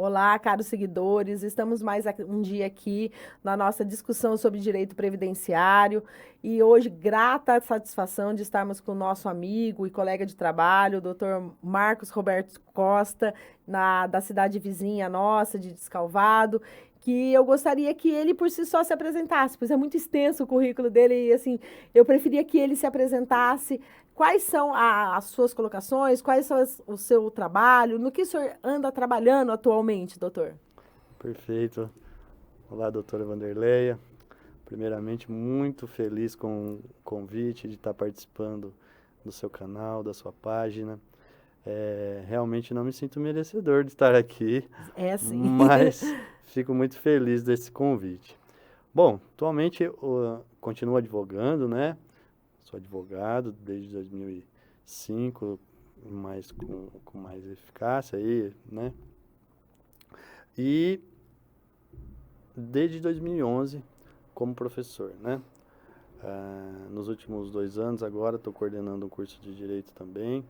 Olá, caros seguidores. Estamos mais um dia aqui na nossa discussão sobre direito previdenciário e hoje grata satisfação de estarmos com o nosso amigo e colega de trabalho, o Dr. Marcos Roberto Costa, da cidade vizinha nossa, de Descalvado, que eu gostaria que ele por si só se apresentasse, pois é muito extenso o currículo dele e assim, eu preferia que ele se apresentasse. Quais são as suas colocações? Quais são o seu trabalho? No que o senhor anda trabalhando atualmente, doutor? Perfeito. Olá, doutora Vanderleia. Primeiramente, muito feliz com o convite de estar participando do seu canal, da sua página. Realmente não me sinto merecedor de estar aqui, É sim. mas fico muito feliz desse convite. Bom, atualmente eu continuo advogando, né? Sou advogado desde 2005, mas com mais eficácia aí, né? E desde 2011 como professor, né? Nos últimos 2 anos agora estou coordenando um curso de Direito também.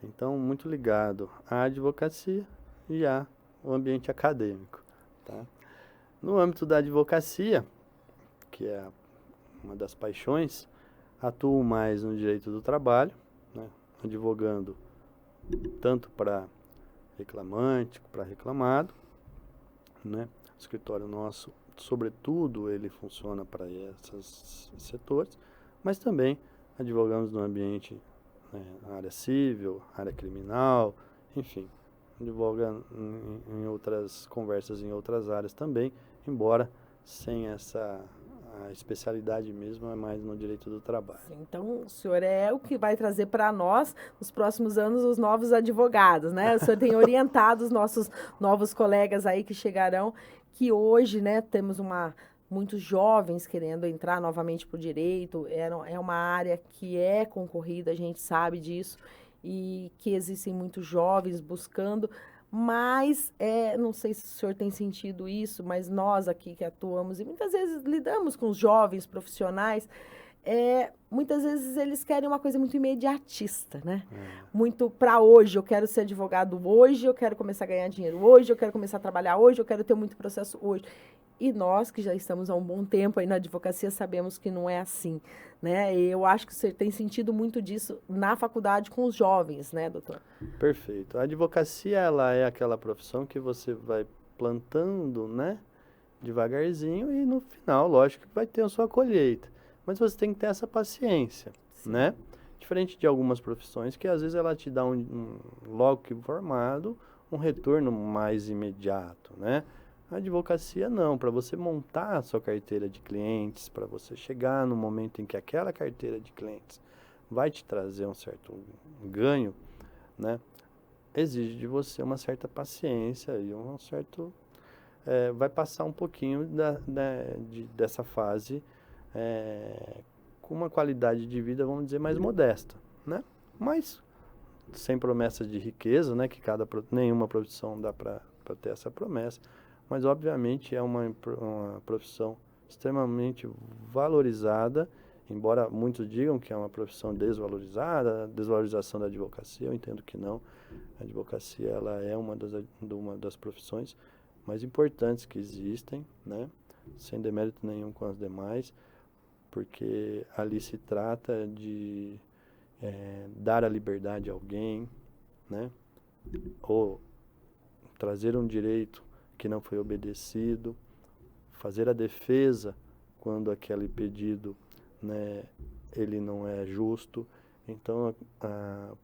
Então, muito ligado à advocacia e ao ambiente acadêmico, tá? No âmbito da advocacia, que é uma das paixões, atuo mais no direito do trabalho, né? Advogando tanto para reclamante, para reclamado, né? O escritório nosso, sobretudo, ele funciona para esses setores, mas também advogamos no ambiente, né, na área civil, área criminal, enfim, advoga em outras conversas em outras áreas também, embora sem essa a especialidade mesmo é mais no direito do trabalho. Então, o senhor é o que vai trazer para nós, nos próximos anos, os novos advogados, né? O senhor tem orientado os nossos novos colegas aí que chegarão, que hoje, né, temos muitos jovens querendo entrar novamente para o direito. É uma área que é concorrida, a gente sabe disso, e que existem muitos jovens buscando. Mas, não sei se o senhor tem sentido isso, mas nós aqui que atuamos e muitas vezes lidamos com os jovens profissionais, muitas vezes eles querem uma coisa muito imediatista, né? Muito para hoje, eu quero ser advogado hoje, eu quero começar a ganhar dinheiro hoje, eu quero começar a trabalhar hoje, eu quero ter muito processo hoje. E nós, que já estamos há um bom tempo aí na advocacia, sabemos que não é assim, né? E eu acho que você tem sentido muito disso na faculdade com os jovens, né, doutor? Perfeito. A advocacia, ela é aquela profissão que você vai plantando, né, devagarzinho e no final, lógico, que vai ter a sua colheita. Mas você tem que ter essa paciência, Sim. né? Diferente de algumas profissões que às vezes ela te dá logo que formado, um retorno mais imediato, né? A advocacia não, para você montar a sua carteira de clientes, para você chegar no momento em que aquela carteira de clientes vai te trazer um certo ganho, né? Exige de você uma certa paciência e um certo... vai passar um pouquinho dessa fase com uma qualidade de vida, vamos dizer, mais modesta, né? Mas sem promessas de riqueza, né? Que nenhuma profissão dá para ter essa promessa. Mas, obviamente, é uma profissão extremamente valorizada, embora muitos digam que é uma profissão desvalorizada, a desvalorização da advocacia, eu entendo que não. A advocacia, ela é uma das profissões mais importantes que existem, né? Sem demérito nenhum com as demais, porque ali se trata de dar a liberdade a alguém, né? Ou trazer um direito que não foi obedecido, fazer a defesa quando aquele pedido, né, ele não é justo. Então,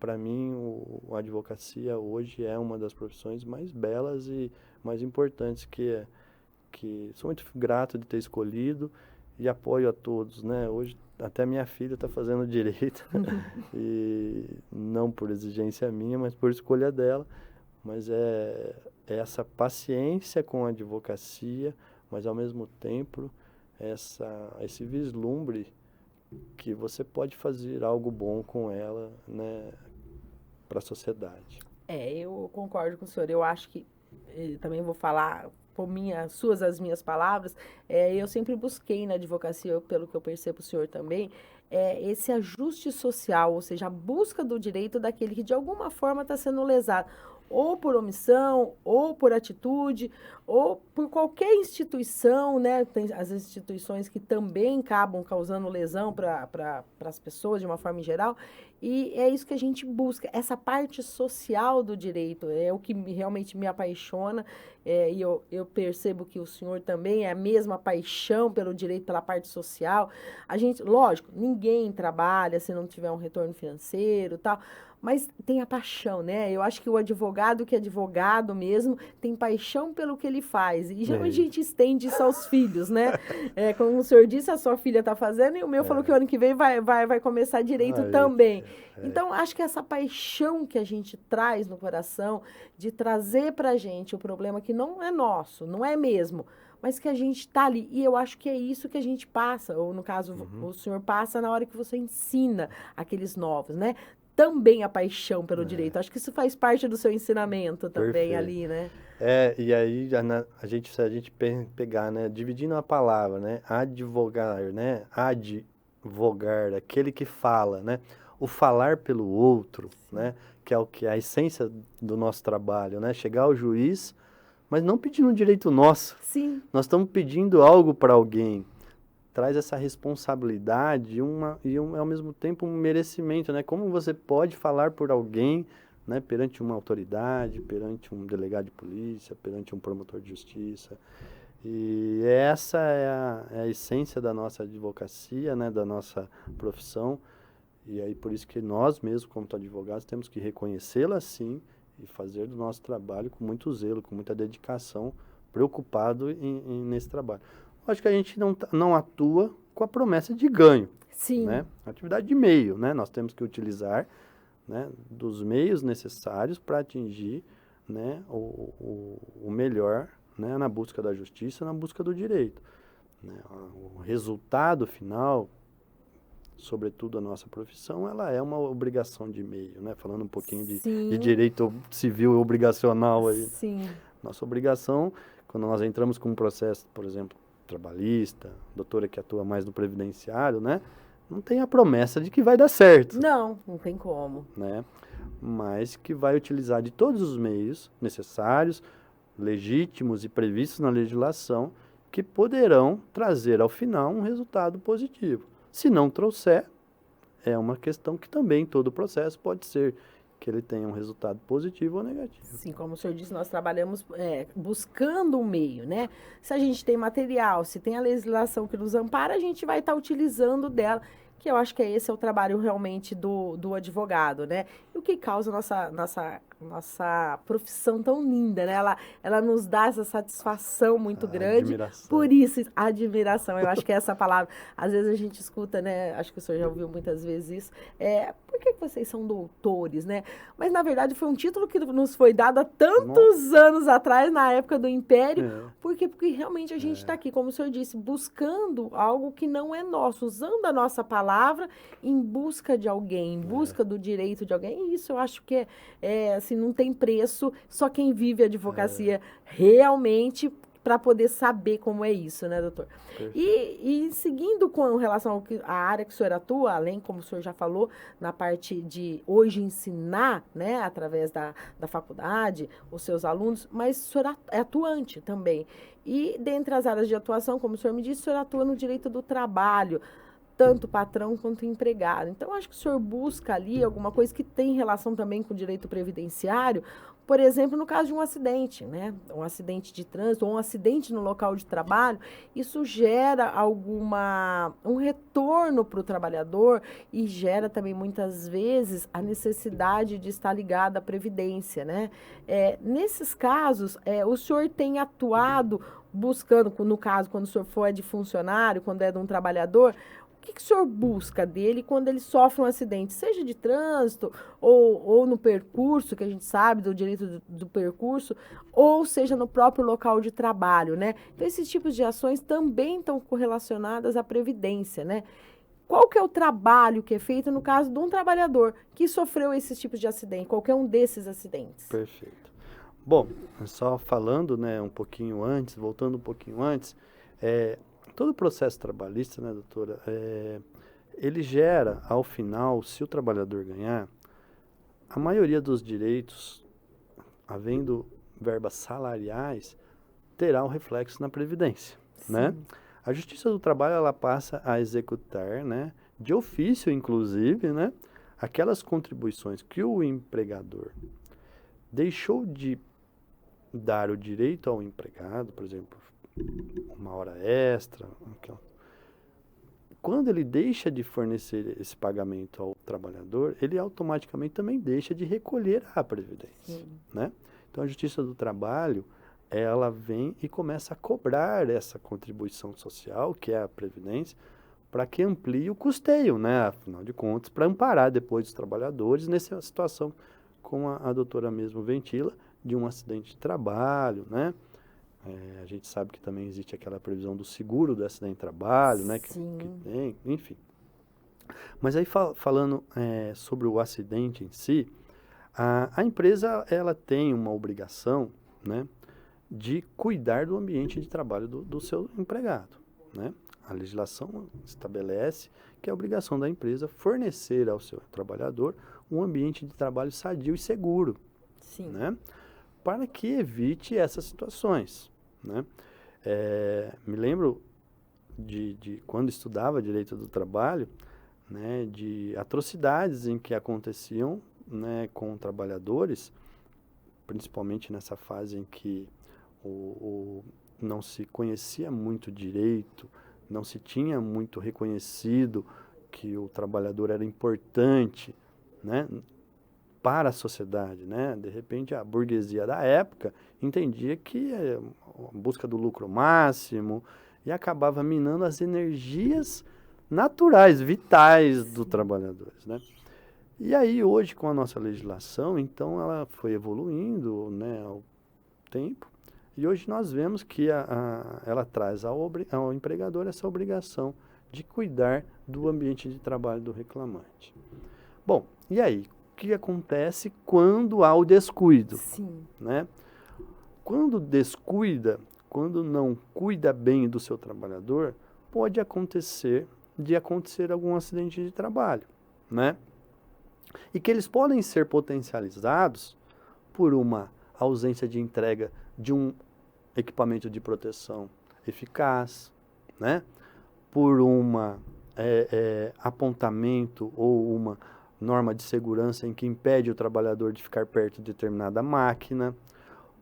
para mim, a advocacia hoje é uma das profissões mais belas e mais importantes que sou muito grato de ter escolhido e apoio a todos, né? Hoje até minha filha está fazendo direito e não por exigência minha, mas por escolha dela. Mas é essa paciência com a advocacia, mas ao mesmo tempo esse vislumbre que você pode fazer algo bom com ela, né, para a sociedade. Eu concordo com o senhor. Eu acho que, também vou falar por as minhas palavras, eu sempre busquei na advocacia, pelo que eu percebo o senhor também, esse ajuste social, ou seja, a busca do direito daquele que de alguma forma está sendo lesado. ou por omissão, ou por atitude, ou por qualquer instituição, né? Tem as instituições que também acabam causando lesão para as pessoas de uma forma em geral, e é isso que a gente busca, essa parte social do direito, é o que realmente me apaixona, e eu percebo que o senhor também é a mesma paixão pelo direito, pela parte social. A gente, lógico, ninguém trabalha se não tiver um retorno financeiro, tal, mas tem a paixão, né? Eu acho que o advogado que é advogado mesmo tem paixão pelo que ele faz. E geralmente a gente estende isso aos filhos, né? Como o senhor disse, a sua filha está fazendo e o meu falou que o ano que vem vai começar direito também. Então, acho que essa paixão que a gente traz no coração de trazer para a gente o problema que não é nosso, não é mesmo, mas que a gente está ali. E eu acho que é isso que a gente passa, ou no caso, o senhor passa na hora que você ensina aqueles novos, né? Também a paixão pelo direito. Acho que isso faz parte do seu ensinamento também ali, né? E aí se a gente pegar, né, dividindo a palavra, né, advogar, né, advogar, aquele que fala, né, o falar pelo outro, né, que é o que é a essência do nosso trabalho, né, chegar ao juiz, mas não pedindo um direito nosso. Sim. Nós estamos pedindo algo para alguém. Traz essa responsabilidade e ao mesmo tempo um merecimento, né? Como você pode falar por alguém, né? Perante uma autoridade, perante um delegado de polícia, perante um promotor de justiça. E essa é a essência da nossa advocacia, né? Da nossa profissão. E aí por isso que nós mesmos, como advogados, temos que reconhecê-la sim e fazer do nosso trabalho com muito zelo, com muita dedicação, preocupado nesse trabalho. Acho que a gente não atua com a promessa de ganho. Sim. Né? Atividade de meio, né? Nós temos que utilizar, né, dos meios necessários para atingir, né, o melhor, né, na busca da justiça, na busca do direito. Né? O resultado final, sobretudo a nossa profissão, ela é uma obrigação de meio, né? Falando um pouquinho de direito civil obrigacional aí. Sim. Nossa obrigação, quando nós entramos com um processo, por exemplo, trabalhista, doutora que atua mais no previdenciário, né? Não tem a promessa de que vai dar certo. Não tem como. Né? Mas que vai utilizar de todos os meios necessários, legítimos e previstos na legislação, que poderão trazer ao final um resultado positivo. Se não trouxer, é uma questão que também todo processo pode ser que ele tenha um resultado positivo ou negativo. Sim, como o senhor disse, nós trabalhamos buscando um meio, né? Se a gente tem material, se tem a legislação que nos ampara, a gente vai estar utilizando dela, que eu acho que esse é o trabalho realmente do advogado, né? E o que causa nossa profissão tão linda, né? Ela nos dá essa satisfação muito grande. Admiração. Por isso, admiração, eu acho que é essa palavra. Às vezes a gente escuta, né? Acho que o senhor já ouviu muitas vezes isso. Por que vocês são doutores, né? Mas, na verdade, foi um título que nos foi dado há tantos anos atrás, na época do Império. Por quê? Porque realmente a gente está aqui, como o senhor disse, buscando algo que não é nosso, usando a nossa palavra em busca de alguém, em busca do direito de alguém. E isso eu acho que assim, não tem preço, só quem vive a advocacia realmente para poder saber como é isso, né, doutor? E seguindo com relação à área que o senhor atua, além, como o senhor já falou, na parte de hoje ensinar, né, através da faculdade, os seus alunos, mas o senhor é atuante também. E dentre as áreas de atuação, como o senhor me disse, o senhor atua no direito do trabalho, tanto patrão quanto empregado. Então, acho que o senhor busca ali alguma coisa que tem relação também com o direito previdenciário, por exemplo, no caso de um acidente, né? Um acidente de trânsito ou um acidente no local de trabalho, isso gera um retorno para o trabalhador e gera também, muitas vezes, a necessidade de estar ligado à previdência, né? Nesses casos, o senhor tem atuado buscando, no caso, quando o senhor for de funcionário, quando é de um trabalhador, o que o senhor busca dele quando ele sofre um acidente, seja de trânsito ou no percurso, que a gente sabe do direito do percurso, ou seja no próprio local de trabalho, né? Então, esses tipos de ações também estão correlacionadas à previdência, né? Qual que é o trabalho que é feito no caso de um trabalhador que sofreu esses tipos de acidente, qualquer um desses acidentes? Perfeito. Bom, só falando, né, um pouquinho antes, voltando um pouquinho antes, todo o processo trabalhista, né, doutora, ele gera, ao final, se o trabalhador ganhar, a maioria dos direitos, havendo verbas salariais, terá um reflexo na Previdência, né? A Justiça do Trabalho, ela passa a executar, né, de ofício, inclusive, né, aquelas contribuições que o empregador deixou de dar o direito ao empregado, por exemplo, uma hora extra. Quando ele deixa de fornecer esse pagamento ao trabalhador, ele automaticamente também deixa de recolher a Previdência, né? Então, a Justiça do Trabalho, ela vem e começa a cobrar essa contribuição social, que é a Previdência, para que amplie o custeio, né? Afinal de contas, para amparar depois os trabalhadores nessa situação, como a doutora mesmo ventila, de um acidente de trabalho, né? A gente sabe que também existe aquela previsão do seguro do acidente de trabalho, né? Que tem, enfim. Mas aí falando sobre o acidente em si, a empresa, ela tem uma obrigação, né, de cuidar do ambiente de trabalho do seu empregado, né? A legislação estabelece que é a obrigação da empresa fornecer ao seu trabalhador um ambiente de trabalho sadio e seguro, né? Para que evite essas situações, né? Me lembro de quando estudava Direito do Trabalho, né, de atrocidades em que aconteciam, né, com trabalhadores, principalmente nessa fase em que não se conhecia muito direito, não se tinha muito reconhecido que o trabalhador era importante, né, para a sociedade, né? De repente, a burguesia da época entendia que a busca do lucro máximo e acabava minando as energias naturais, vitais dos trabalhadores, né? E aí, hoje, com a nossa legislação, então, ela foi evoluindo, né, ao tempo, e hoje nós vemos que ela traz ao empregador essa obrigação de cuidar do ambiente de trabalho do reclamante. Bom, e aí? O que acontece quando há o descuido? Né? Quando descuida, quando não cuida bem do seu trabalhador, pode acontecer algum acidente de trabalho, né? E que eles podem ser potencializados por uma ausência de entrega de um equipamento de proteção eficaz, né? Por apontamento ou uma norma de segurança em que impede o trabalhador de ficar perto de determinada máquina,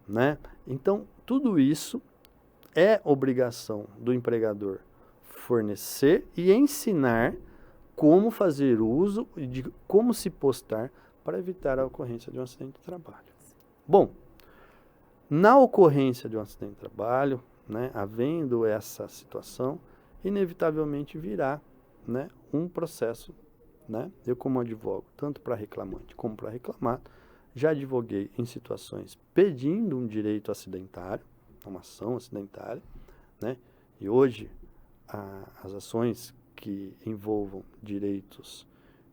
né? Então, tudo isso é obrigação do empregador fornecer e ensinar como fazer uso e de como se postar para evitar a ocorrência de um acidente de trabalho. Bom, na ocorrência de um acidente de trabalho, né, havendo essa situação, inevitavelmente virá, né, um processo, né? Eu, como advogo, tanto para reclamante como para reclamado, já advoguei em situações pedindo um direito acidentário, uma ação acidentária, né? E hoje as ações que envolvam direitos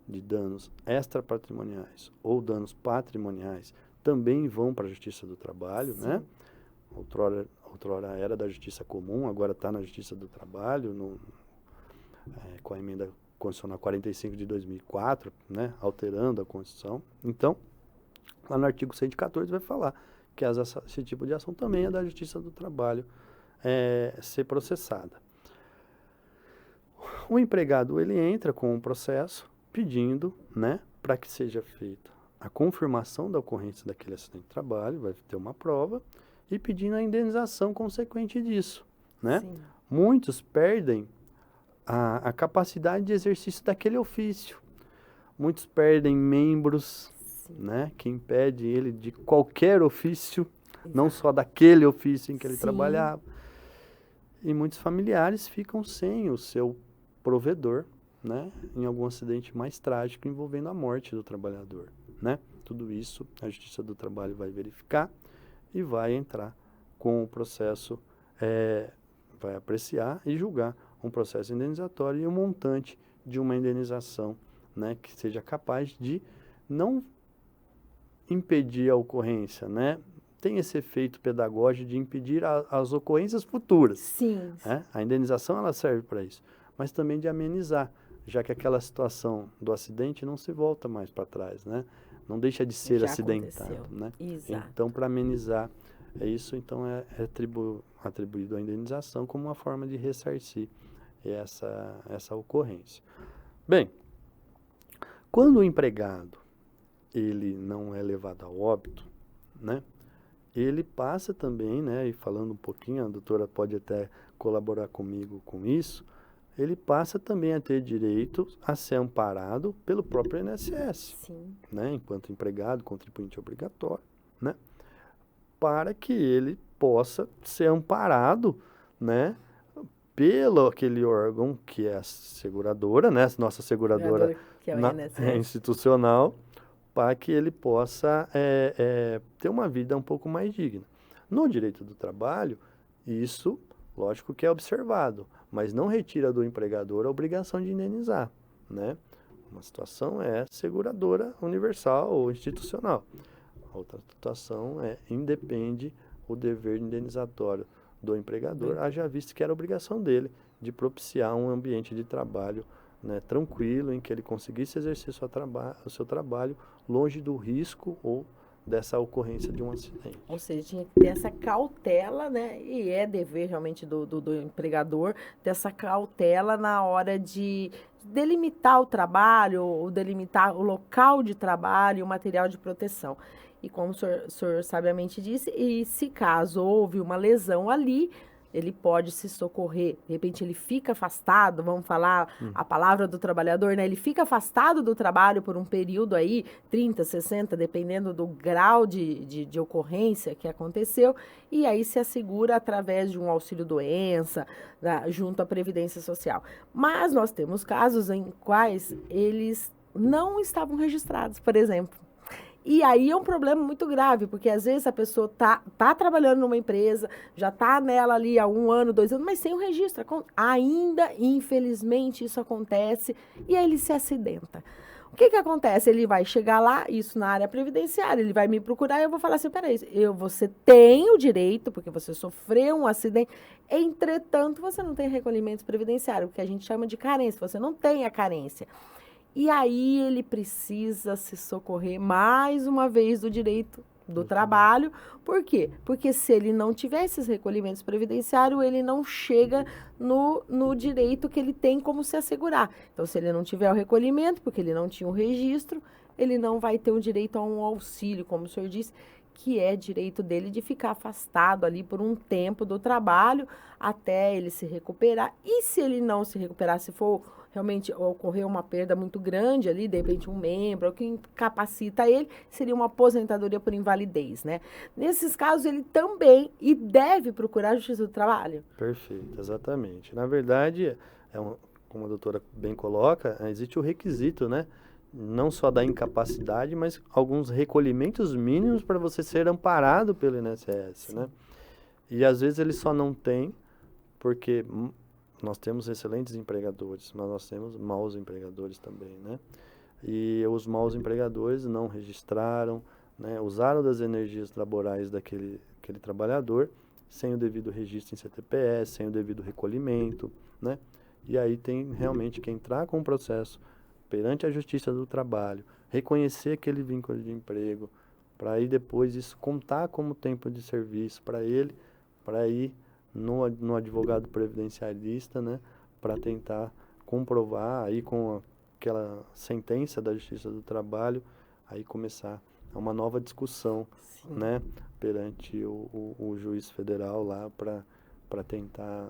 de danos extrapatrimoniais ou danos patrimoniais também vão para a Justiça do Trabalho, né? Outrora era da Justiça Comum, agora está na Justiça do Trabalho, com a emenda Constitucional 45 de 2004, né, alterando a Constituição. Então, lá no artigo 114 vai falar que esse tipo de ação também é da Justiça do Trabalho ser processada. O empregado, ele entra com um processo pedindo, né, para que seja feita a confirmação da ocorrência daquele acidente de trabalho, vai ter uma prova, e pedindo a indenização consequente disso, né? Muitos perdem a capacidade de exercício daquele ofício. Muitos perdem membros, né, que impede ele de qualquer ofício, não só daquele ofício em que ele trabalhava. E muitos familiares ficam sem o seu provedor, né, em algum acidente mais trágico envolvendo a morte do trabalhador, né? Tudo isso a Justiça do Trabalho vai verificar e vai entrar com o processo, vai apreciar e julgar um processo indenizatório e um montante de uma indenização, né, que seja capaz de não impedir a ocorrência, né? Tem esse efeito pedagógico de impedir as ocorrências futuras. Né? A indenização, ela serve para isso, mas também de amenizar, já que aquela situação do acidente não se volta mais para trás, né? não deixa de ser Já acidentado, aconteceu. né? Exato. Então, para amenizar isso, então é atribuído a indenização como uma forma de ressarcir essa ocorrência. Bem, quando o empregado ele não é levado a óbito, né? Ele passa também, né? E falando um pouquinho, a doutora pode até colaborar comigo com isso, ele passa também a ter direito a ser amparado pelo próprio INSS, Sim. né? Enquanto empregado, contribuinte obrigatório, né? Para que ele possa ser amparado, né? Pelo aquele órgão que é a seguradora, né? Nossa seguradora Que é o INSS. institucional, para que ele possa ter uma vida um pouco mais digna. No direito do trabalho, isso, lógico que é observado, mas não retira do empregador a obrigação de indenizar, né? Uma situação é seguradora universal ou institucional. A outra situação independe o dever indenizatório do empregador, haja visto que era obrigação dele de propiciar um ambiente de trabalho, né, tranquilo, em que ele conseguisse exercer o seu trabalho longe do risco ou dessa ocorrência de um acidente. Ou seja, tinha que ter essa cautela, né? E é dever realmente do empregador ter essa cautela na hora de delimitar o trabalho, ou delimitar o local de trabalho e o material de proteção. E como o senhor sabiamente disse, e se caso houve uma lesão ali, ele pode se socorrer. De repente ele fica afastado, vamos falar a palavra do trabalhador, né? Ele fica afastado do trabalho por um período aí, 30, 60, dependendo do grau de ocorrência que aconteceu, e aí se assegura através de um auxílio-doença, junto à Previdência Social. Mas nós temos casos em quais eles não estavam registrados, por exemplo. E aí é um problema muito grave, porque às vezes a pessoa tá trabalhando numa empresa, já tá nela ali há 1 ano, 2 anos, mas sem o registro. Ainda, infelizmente, isso acontece e aí ele se acidenta. O que acontece? Ele vai chegar lá, isso na área previdenciária, ele vai me procurar e eu vou falar assim, peraí, você tem o direito, porque você sofreu um acidente, entretanto, você não tem recolhimento previdenciário, o que a gente chama de carência, você não tem a carência. E aí ele precisa se socorrer mais uma vez do direito do trabalho. Por quê? Porque se ele não tiver esses recolhimentos previdenciários, ele não chega no direito que ele tem como se assegurar. Então, se ele não tiver o recolhimento, porque ele não tinha o registro, ele não vai ter o direito a um auxílio, como o senhor disse, que é direito dele de ficar afastado ali por um tempo do trabalho até ele se recuperar. E se ele não se recuperar, se for realmente ocorrer uma perda muito grande ali, de repente um membro, o que incapacita ele, seria uma aposentadoria por invalidez, né? Nesses casos, ele também e deve procurar a Justiça do Trabalho. Perfeito, exatamente. Na verdade, como a doutora bem coloca, existe o requisito, né? Não só da incapacidade, mas alguns recolhimentos mínimos para você ser amparado pelo INSS, né? E às vezes ele só não tem, porque nós temos excelentes empregadores, mas nós temos maus empregadores também, né? E os maus empregadores não registraram, né? Usaram das energias laborais daquele trabalhador sem o devido registro em CTPS, sem o devido recolhimento, né? E aí tem realmente que entrar com o processo perante a Justiça do Trabalho, reconhecer aquele vínculo de emprego, para aí depois isso contar como tempo de serviço para ele, para ir no advogado previdenciarista, né, para tentar comprovar aí com aquela sentença da Justiça do Trabalho, aí começar uma nova discussão, né, perante o juiz federal lá para tentar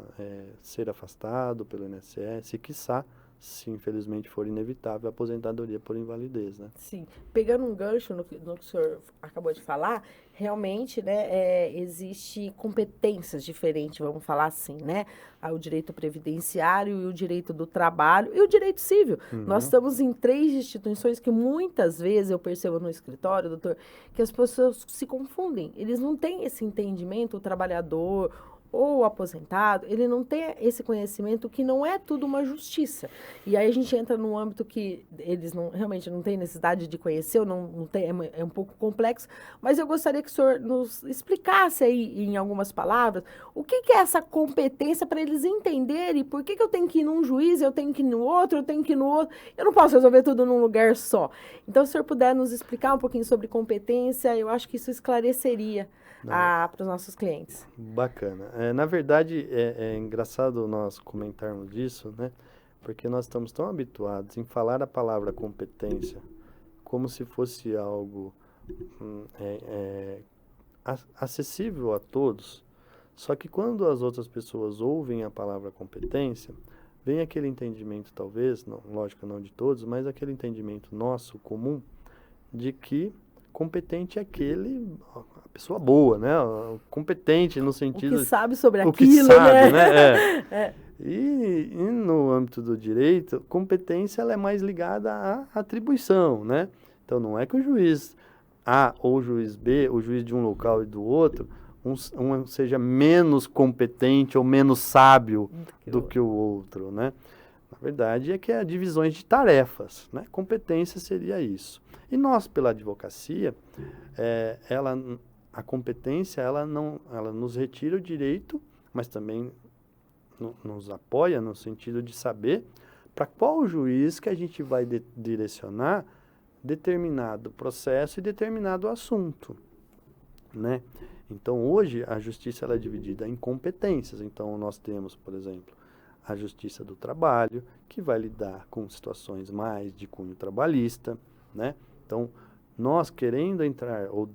ser afastado pelo INSS e, quiçá, se infelizmente for inevitável, a aposentadoria por invalidez, né? Sim. Pegando um gancho no que o senhor acabou de falar, realmente, né, existe competências diferentes, vamos falar assim, né? O direito previdenciário e o direito do trabalho e o direito civil. Nós estamos em 3 instituições que muitas vezes eu percebo no escritório, doutor, que as pessoas se confundem. Eles não têm esse entendimento, o trabalhador ou aposentado, ele não tem esse conhecimento que não é tudo uma justiça. E aí a gente entra num âmbito que eles realmente não têm necessidade de conhecer, ou não tem, é um pouco complexo, mas eu gostaria que o senhor nos explicasse aí, em algumas palavras, o que é essa competência para eles entenderem por que eu tenho que ir num juiz, eu tenho que ir no outro, eu tenho que ir no outro, eu não posso resolver tudo num lugar só. Então, se o senhor puder nos explicar um pouquinho sobre competência, eu acho que isso esclareceria para os nossos clientes. Bacana. Na verdade, é engraçado nós comentarmos disso, né? Porque nós estamos tão habituados em falar a palavra competência como se fosse algo acessível a todos. Só que quando as outras pessoas ouvem a palavra competência, vem aquele entendimento, talvez, não, lógico não de todos, mas aquele entendimento nosso, comum, de que competente é a pessoa boa, né? Competente no sentido... O que sabe sobre aquilo, o que sabe, né? E no âmbito do direito, competência ela é mais ligada à atribuição, né? Então, não é que o juiz A ou o juiz B, o juiz de um local e do outro, um seja menos competente ou menos sábio do que o outro, né? Na verdade, é que é divisões de tarefas, né? Competência seria isso. E nós, pela advocacia, a competência, ela nos retira o direito, mas também nos apoia no sentido de saber para qual juiz que a gente vai direcionar determinado processo e determinado assunto, né? Então, hoje, a justiça ela é dividida em competências. Então, nós temos, por exemplo, a Justiça do Trabalho, que vai lidar com situações mais de cunho trabalhista, né? Então, nós querendo entrar ou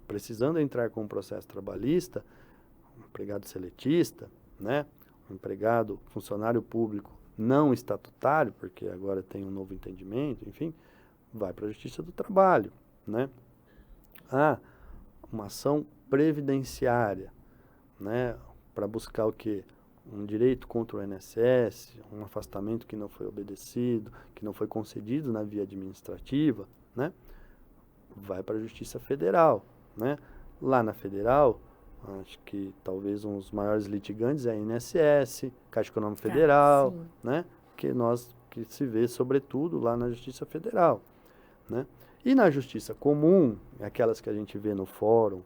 precisando entrar com um processo trabalhista, um empregado seletista, né? Um empregado, funcionário público não estatutário, porque agora tem um novo entendimento, enfim, vai para a Justiça do Trabalho, né? Uma ação previdenciária, né? Para buscar o quê? Um direito contra o INSS, um afastamento que não foi obedecido, que não foi concedido na via administrativa, né? Vai para a Justiça Federal, né? Lá na Federal, acho que talvez um dos maiores litigantes é a INSS, Caixa Econômica Federal, né? Que se vê sobretudo lá na Justiça Federal, né? E na Justiça Comum, aquelas que a gente vê no fórum,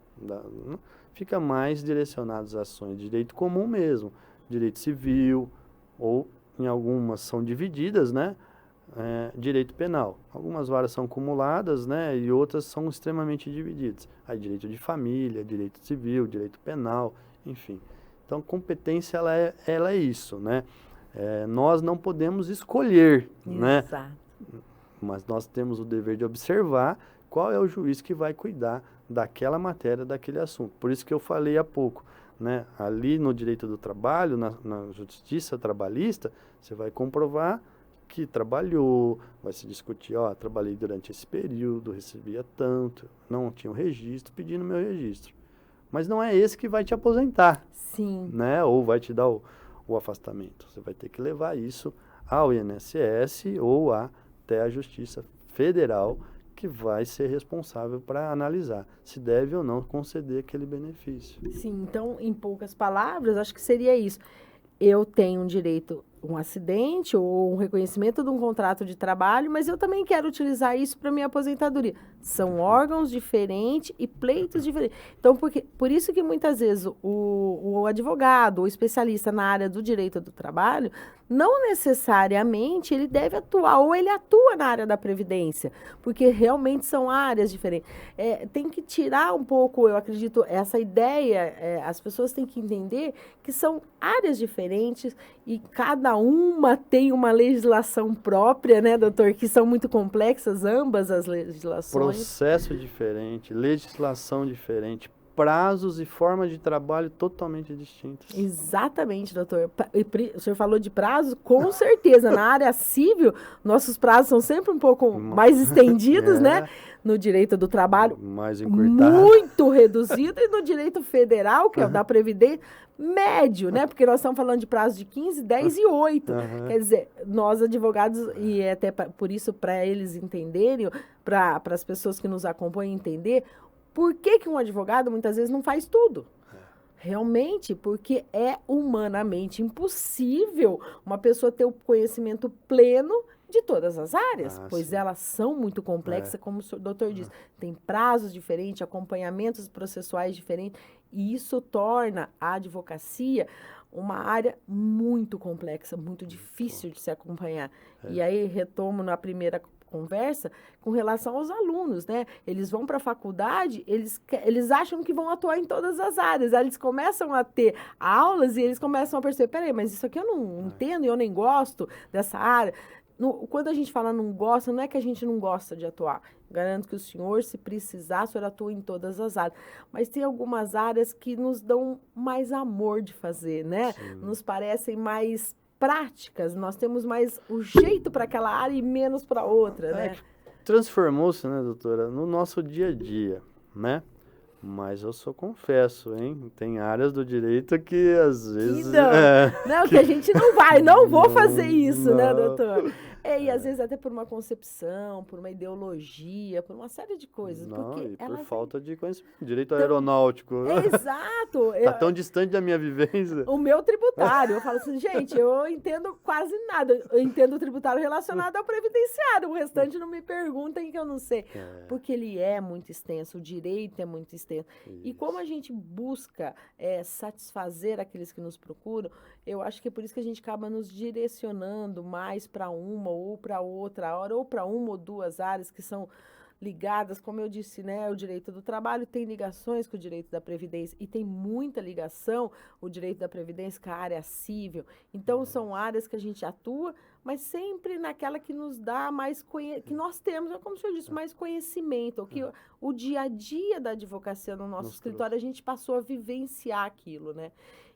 fica mais direcionadas a ações de direito comum mesmo, direito civil, ou em algumas são divididas, né? Direito penal. Algumas varas são acumuladas, né? E outras são extremamente divididas. Aí direito de família, direito civil, direito penal, enfim. Então, competência, ela é isso, né? Nós não podemos escolher, né? Mas nós temos o dever de observar qual é o juiz que vai cuidar daquela matéria, daquele assunto. Por isso que eu falei há pouco, né? Ali no direito do trabalho, na justiça trabalhista, você vai comprovar que trabalhou, vai se discutir, trabalhei durante esse período, recebia tanto, não tinha um registro, pedindo meu registro. Mas não é esse que vai te aposentar, sim, né? Ou vai te dar o afastamento. Você vai ter que levar isso ao INSS ou até a Justiça Federal, que vai ser responsável para analisar se deve ou não conceder aquele benefício. Sim, então, em poucas palavras, acho que seria isso. Eu tenho um direito, um acidente ou um reconhecimento de um contrato de trabalho, mas eu também quero utilizar isso para minha aposentadoria. São órgãos diferentes e pleitos diferentes. Então, por isso que muitas vezes o advogado, o especialista na área do direito do trabalho, não necessariamente ele deve atuar, ou ele atua na área da previdência, porque realmente são áreas diferentes. Tem que tirar um pouco, eu acredito, essa ideia, as pessoas têm que entender que são áreas diferentes e cada uma tem uma legislação própria, né, doutor, que são muito complexas, ambas as legislações. Processo diferente, legislação diferente, prazos e formas de trabalho totalmente distintas. Exatamente, doutor. O senhor falou de prazo? Com certeza. Na área civil, nossos prazos são sempre um pouco mais estendidos, né? No direito do trabalho, mais encurtado, muito reduzido. E no direito federal, que é o da Previdência, médio, né? Porque nós estamos falando de prazo de 15, 10 e 8. Quer dizer, nós advogados, e até por isso, para eles entenderem, para as pessoas que nos acompanham entender, por que um advogado, muitas vezes, não faz tudo? Realmente, porque é humanamente impossível uma pessoa ter o conhecimento pleno de todas as áreas, Ah, pois sim. elas são muito É. complexas, como o doutor diz, tem prazos diferentes, acompanhamentos processuais diferentes, e isso torna a advocacia uma área muito complexa, muito difícil de se acompanhar. E aí, retomo na primeira conversa, com relação aos alunos, né? Eles vão para a faculdade, eles acham que vão atuar em todas as áreas. Aí eles começam a ter aulas e eles começam a perceber, peraí, mas isso aqui eu não entendo e eu nem gosto dessa área. Quando a gente fala não gosta, não é que a gente não gosta de atuar. Garanto que o senhor, se precisar, o senhor atua em todas as áreas. Mas tem algumas áreas que nos dão mais amor de fazer, né? Sim. Nos parecem mais práticas, nós temos mais o jeito para aquela área e menos para outra, né? Transformou-se, né, doutora, no nosso dia a dia, né? Mas eu só confesso, hein? Tem áreas do direito que às vezes. Não, que a gente não vai, não vou fazer isso, né, não. doutor? E às vezes até por uma concepção, por uma ideologia, por uma série de coisas. Não, Porque e por elas falta de conhecimento. Direito aeronáutico. Exato! Tá tão distante da minha vivência. O meu tributário, eu falo assim, gente, eu entendo quase nada. Eu entendo o tributário relacionado ao previdenciário. O restante não me perguntem que eu não sei. Porque ele é muito extenso, o direito é muito extenso. E como a gente busca satisfazer aqueles que nos procuram, eu acho que é por isso que a gente acaba nos direcionando mais para uma ou para outra hora, ou para uma ou duas áreas que são ligadas, como eu disse, né, o direito do trabalho tem ligações com o direito da previdência e tem muita ligação o direito da previdência com a área civil. Então são áreas que a gente atua, mas sempre naquela que nos dá mais que nós temos, como o senhor disse, mais conhecimento, o que o dia a dia da advocacia no nosso escritório a gente passou a vivenciar aquilo, né?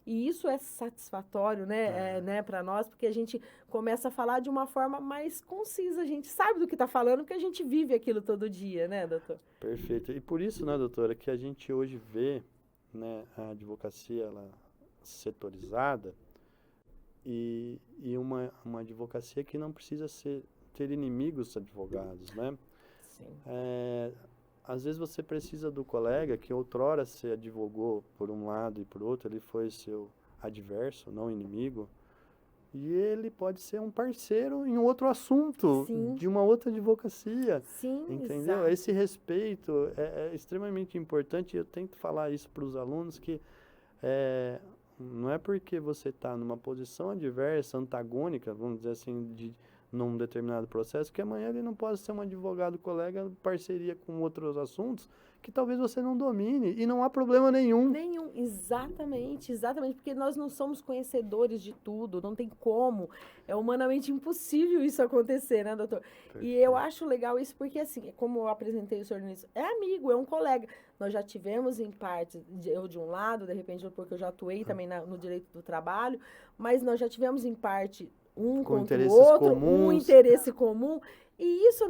E isso é satisfatório, né, para nós, porque a gente começa a falar de uma forma mais concisa. A gente sabe do que está falando, porque a gente vive aquilo todo dia, né, doutor? Perfeito. E por isso, né, doutora, que a gente hoje vê, né, a advocacia ela setorizada e uma advocacia que não precisa ter inimigos advogados, né? Sim. Às vezes você precisa do colega que outrora se advogou por um lado e por outro, ele foi seu adverso, não inimigo, e ele pode ser um parceiro em outro assunto, Sim. de uma outra advocacia. Sim, entendeu? exato. Esse respeito é extremamente importante, e eu tento falar isso para os alunos, que não é porque você está numa posição adversa, antagônica, vamos dizer assim, num determinado processo, que amanhã ele não pode ser um advogado colega, parceria com outros assuntos, que talvez você não domine, e não há problema nenhum. Nenhum, exatamente, porque nós não somos conhecedores de tudo, não tem como, é humanamente impossível isso acontecer, né, doutor? Perfeito. E eu acho legal isso porque, assim, como eu apresentei o senhor nisso, é amigo, é um colega, nós já tivemos em parte, eu de um lado, de repente, porque eu já atuei também no direito do trabalho, mas nós já tivemos em parte um com contra o outro, comuns. um interesse comum, e isso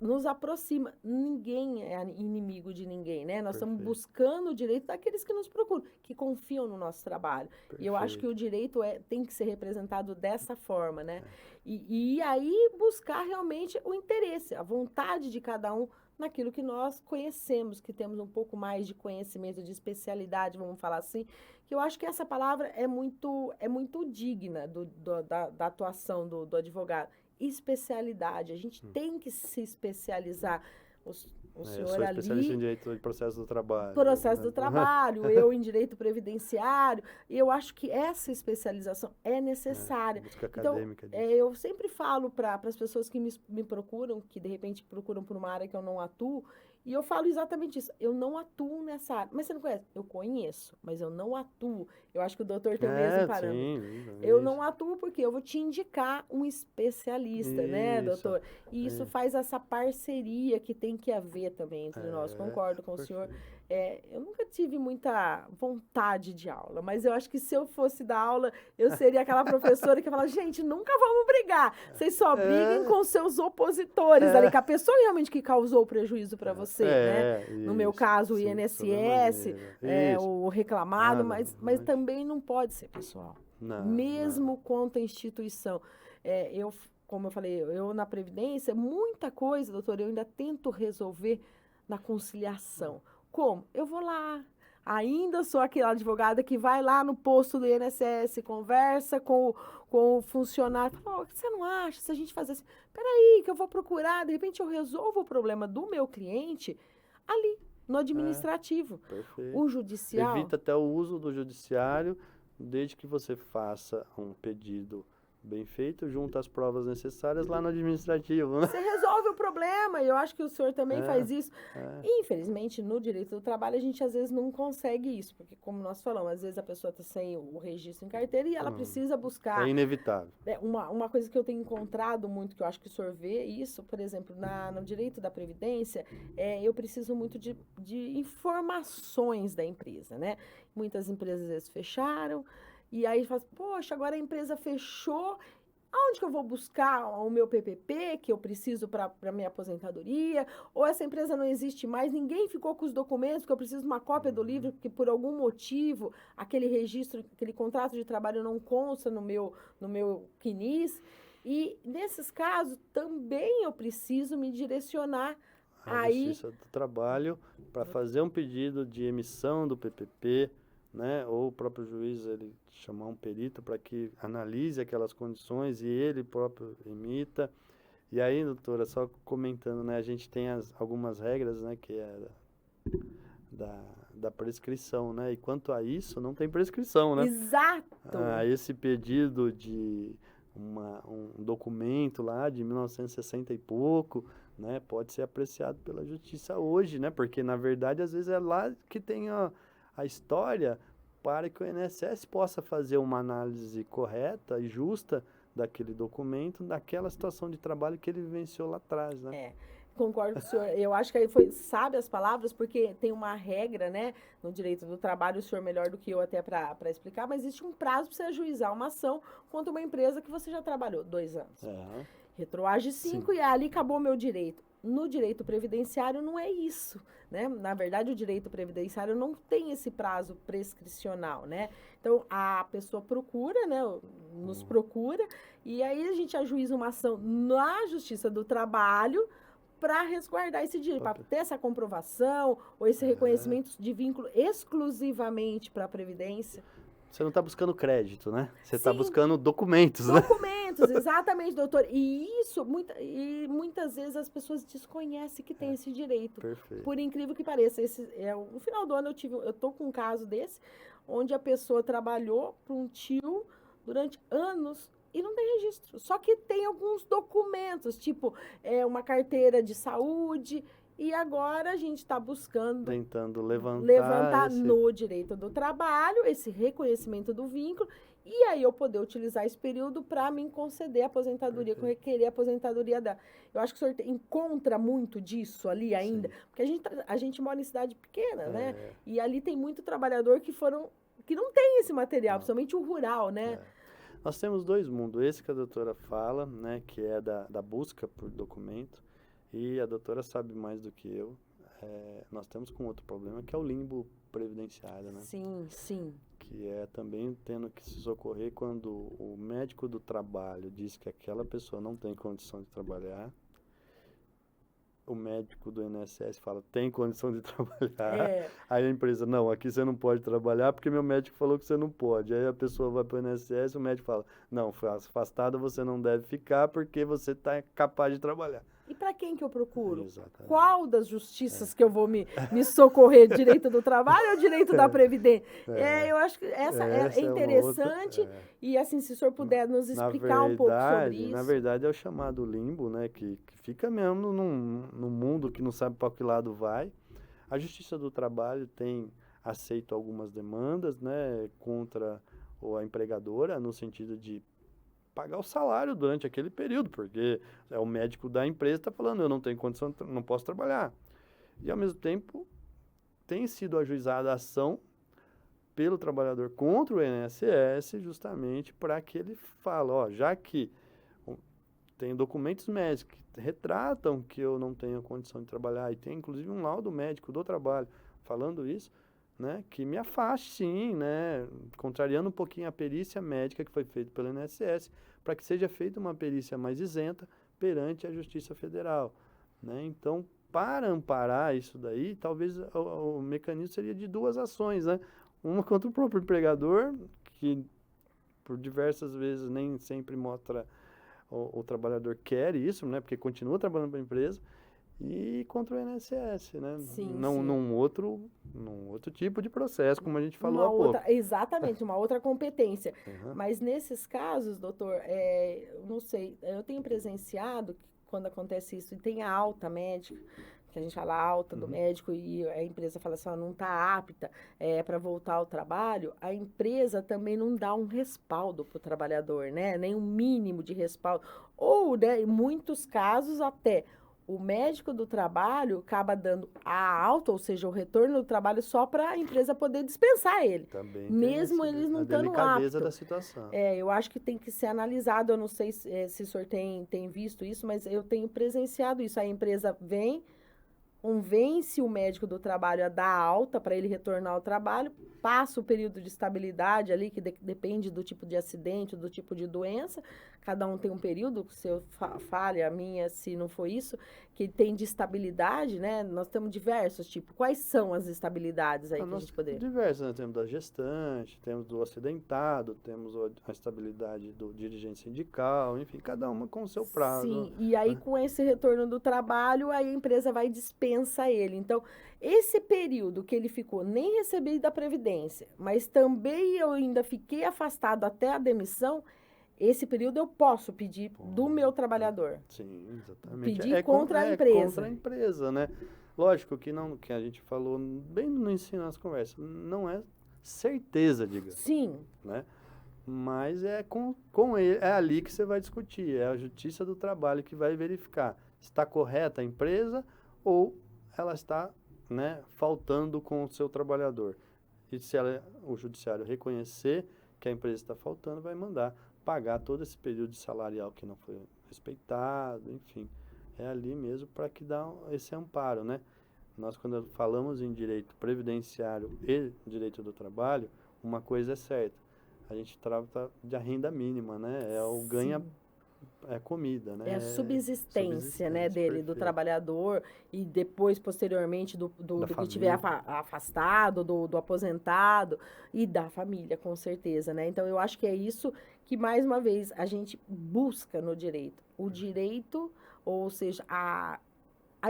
nos aproxima. Ninguém é inimigo de ninguém, né? Nós estamos buscando o direito daqueles que nos procuram, que confiam no nosso trabalho. Perfeito. E eu acho que o direito tem que ser representado dessa forma, né? E aí buscar realmente o interesse, a vontade de cada um naquilo que nós conhecemos, que temos um pouco mais de conhecimento, de especialidade, vamos falar assim, que eu acho que essa palavra é muito digna da atuação do advogado. Especialidade, a gente tem que se especializar. O senhor sou especialista em direito de processo do trabalho. Processo do trabalho, eu em direito previdenciário, e eu acho que essa especialização é necessária. Busca acadêmica então, eu sempre falo para as pessoas que me procuram, que de repente procuram por uma área que eu não atuo, e eu falo exatamente isso, eu não atuo nessa área. Mas você não conhece? Eu conheço, mas eu não atuo. Eu acho que o doutor tem o mesmo parâmetro. Sim, eu não atuo porque eu vou te indicar um especialista, né, doutor? E isso faz essa parceria que tem que haver também entre nós. Concordo com o senhor. Eu nunca tive muita vontade de aula, mas eu acho que se eu fosse dar aula, eu seria aquela professora que fala, gente, nunca vamos brigar. Vocês só briguem com seus opositores ali, que a pessoa realmente que causou o prejuízo para você, né? No meu caso, o INSS, o reclamado, mas também não pode ser pessoal. Mesmo quanto a instituição. Como eu falei, eu na Previdência, muita coisa, doutor, eu ainda tento resolver na conciliação. Como? Eu vou lá, Ainda sou aquela advogada que vai lá no posto do INSS, conversa com o funcionário, fala, "Ó, o que você não acha se a gente fazer assim? Peraí, que eu vou procurar, de repente eu resolvo o problema do meu cliente ali, no administrativo. Perfeito. O judicial... Evita até o uso do judiciário, desde que você faça um pedido bem feito, junta as provas necessárias lá no administrativo, né? Você resolve o problema, e eu acho que o senhor também faz isso. É. Infelizmente, no direito do trabalho, a gente às vezes não consegue isso, porque como nós falamos, às vezes a pessoa está sem o registro em carteira e ela precisa buscar... É inevitável. Uma coisa que eu tenho encontrado muito, que eu acho que o senhor vê isso, por exemplo, no direito da Previdência, eu preciso muito de informações da empresa, né? Muitas empresas às vezes fecharam, e aí fala, poxa, agora a empresa fechou, aonde que eu vou buscar o meu PPP que eu preciso para minha aposentadoria? Ou essa empresa não existe mais, ninguém ficou com os documentos, porque eu preciso de uma cópia do livro, porque por algum motivo aquele registro, aquele contrato de trabalho não consta no meu CNIS. E nesses casos também eu preciso me direcionar A Justiça do Trabalho para fazer um pedido de emissão do PPP, né, ou o próprio juiz ele chamar um perito para que analise aquelas condições e ele próprio emita. E aí, doutora, só comentando, né, a gente tem algumas regras, né, que é da prescrição, né, e quanto a isso, não tem prescrição, né? Exato! Esse pedido de um documento lá de 1960 e pouco, né, pode ser apreciado pela justiça hoje, né, porque na verdade às vezes é lá que tem a história para que o INSS possa fazer uma análise correta e justa daquele documento, daquela situação de trabalho que ele vivenciou lá atrás, né? Concordo com o senhor. Eu acho que aí foi, sabe as palavras, porque tem uma regra, né, no direito do trabalho, o senhor melhor do que eu até para explicar, mas existe um prazo para você ajuizar uma ação contra uma empresa que você já trabalhou 2 anos. Retroage 5 e ali acabou o meu direito. No direito previdenciário não é isso, né? Na verdade, o direito previdenciário não tem esse prazo prescricional, né? Então, a pessoa procura, né? Nos procura, e aí a gente ajuiza uma ação na Justiça do Trabalho para resguardar esse direito, para ter essa comprovação ou esse reconhecimento de vínculo exclusivamente para a Previdência. Você não está buscando crédito, né? Você está buscando documentos, né? Documentos, exatamente, doutor. E isso, muitas vezes as pessoas desconhecem que tem esse direito. Perfeito. Por incrível que pareça. No final do ano eu tô com um caso desse, onde a pessoa trabalhou para um tio durante anos e não tem registro. Só que tem alguns documentos, tipo uma carteira de saúde. E agora a gente está buscando... Tentando levantar no direito do trabalho, esse reconhecimento do vínculo, e aí eu poder utilizar esse período para me conceder a aposentadoria, requerer a aposentadoria dela. Eu acho que o senhor encontra muito disso ali ainda, porque a gente mora em cidade pequena, né? E ali tem muito trabalhador que não tem esse material, principalmente o rural, né? Nós temos 2 mundos, esse que a doutora fala, né, que é da busca por documento, e a doutora sabe mais do que eu. Nós temos com outro problema, que é o limbo previdenciário, né? Sim, sim. Que é também tendo que se socorrer quando o médico do trabalho diz que aquela pessoa não tem condição de trabalhar. O médico do INSS fala, tem condição de trabalhar. Aí a empresa, não, aqui você não pode trabalhar porque meu médico falou que você não pode. Aí a pessoa vai para o INSS, o médico fala, não, afastada você não deve ficar porque você está capaz de trabalhar. E para quem que eu procuro? Exatamente. Qual das justiças que eu vou me socorrer? Direito do trabalho ou direito da Previdência? Eu acho que essa é interessante. E assim, se o senhor puder nos explicar um pouco sobre isso. Na verdade, é o chamado limbo, né? Que fica mesmo num mundo que não sabe para que lado vai. A Justiça do Trabalho tem aceito algumas demandas, né? Contra a empregadora, no sentido de pagar o salário durante aquele período, porque o médico da empresa está falando, eu não tenho condição, não posso trabalhar. E, ao mesmo tempo, tem sido ajuizada a ação pelo trabalhador contra o INSS, justamente para que ele fale, já que tem documentos médicos que retratam que eu não tenho condição de trabalhar, e tem, inclusive, um laudo médico do trabalho falando isso, né, que me afaste, sim, né, contrariando um pouquinho a perícia médica que foi feita pelo INSS, para que seja feita uma perícia mais isenta perante a Justiça Federal, né? Então, para amparar isso daí, talvez o mecanismo seria de 2 ações, né? Uma contra o próprio empregador, que por diversas vezes nem sempre mostra o trabalhador quer isso, né? Porque continua trabalhando para a empresa, e contra o INSS, né? Sim, Não, sim. Num outro tipo de processo, como a gente falou há pouco. Exatamente, uma outra competência. Uhum. Mas nesses casos, doutor, eu não sei, eu tenho presenciado que quando acontece isso e tem a alta médica, que a gente fala alta do médico e a empresa fala assim, ó, não está apta para voltar ao trabalho, a empresa também não dá um respaldo para o trabalhador, né? Nem um mínimo de respaldo. Ou, né, em muitos casos, até o médico do trabalho acaba dando a alta, ou seja, o retorno do trabalho só para a empresa poder dispensar ele. Também Mesmo eles não estando aptos. A delicadeza da situação. Eu acho que tem que ser analisado, eu não sei se o senhor tem visto isso, mas eu tenho presenciado isso. A empresa convence o médico do trabalho a dar alta para ele retornar ao trabalho, passa o período de estabilidade ali, que depende do tipo de acidente, do tipo de doença, cada um tem um período, se eu falha a minha, se não for isso, que tem de estabilidade, né? Nós temos diversos tipos. Quais são as estabilidades aí que a gente poderia? Diversas, né? Temos da gestante, temos do acidentado, temos a estabilidade do dirigente sindical, enfim, cada uma com o seu prazo. Sim, e aí com esse retorno do trabalho, aí a empresa vai dispensa ele. Então, esse período que ele ficou, nem recebi da Previdência, mas também eu ainda fiquei afastado até a demissão, esse período eu posso pedir do meu trabalhador. Sim, exatamente. Pedir contra a empresa. Contra a empresa, né? Lógico que não, que a gente falou bem no ensino nas conversas, não é certeza, digamos. Sim. Né? Mas é com ele, é ali que você vai discutir, é a Justiça do Trabalho que vai verificar se está correta a empresa ou ela está, né, faltando com o seu trabalhador. E se o judiciário reconhecer que a empresa está faltando, vai mandar pagar todo esse período salarial que não foi respeitado, enfim. É ali mesmo para que dá esse amparo, né? Nós, quando falamos em direito previdenciário e direito do trabalho, uma coisa é certa, a gente trata de renda mínima, né? É o ganha comida, né? É a subsistência, né, dele, perfeito. do trabalhador e depois, posteriormente, do que tiver afastado, do aposentado e da família, com certeza, né? Então, eu acho que é isso que, mais uma vez, a gente busca no direito. O direito, ou seja, a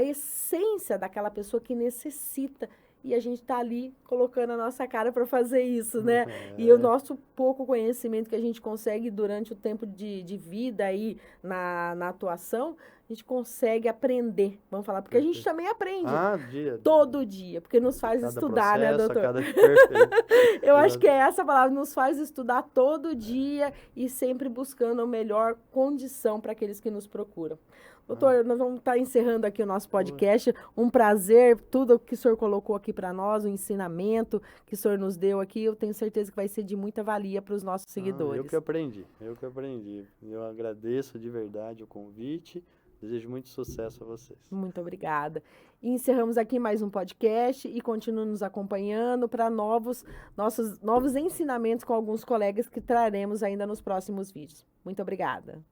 essência daquela pessoa que necessita. E a gente está ali colocando a nossa cara para fazer isso, né? E o nosso pouco conhecimento que a gente consegue durante o tempo de vida aí na atuação, a gente consegue aprender, vamos falar, porque a gente também aprende todo dia, porque nos faz estudar, né, doutor? Eu acho que é essa palavra, nos faz estudar todo dia e sempre buscando a melhor condição para aqueles que nos procuram. Doutor, nós vamos estar encerrando aqui o nosso podcast. Um prazer, tudo que o senhor colocou aqui para nós, o ensinamento que o senhor nos deu aqui, eu tenho certeza que vai ser de muita valia para os nossos seguidores. Eu que aprendi. Eu agradeço de verdade o convite, desejo muito sucesso a vocês. Muito obrigada. E encerramos aqui mais um podcast e continue nos acompanhando para novos ensinamentos com alguns colegas que traremos ainda nos próximos vídeos. Muito obrigada.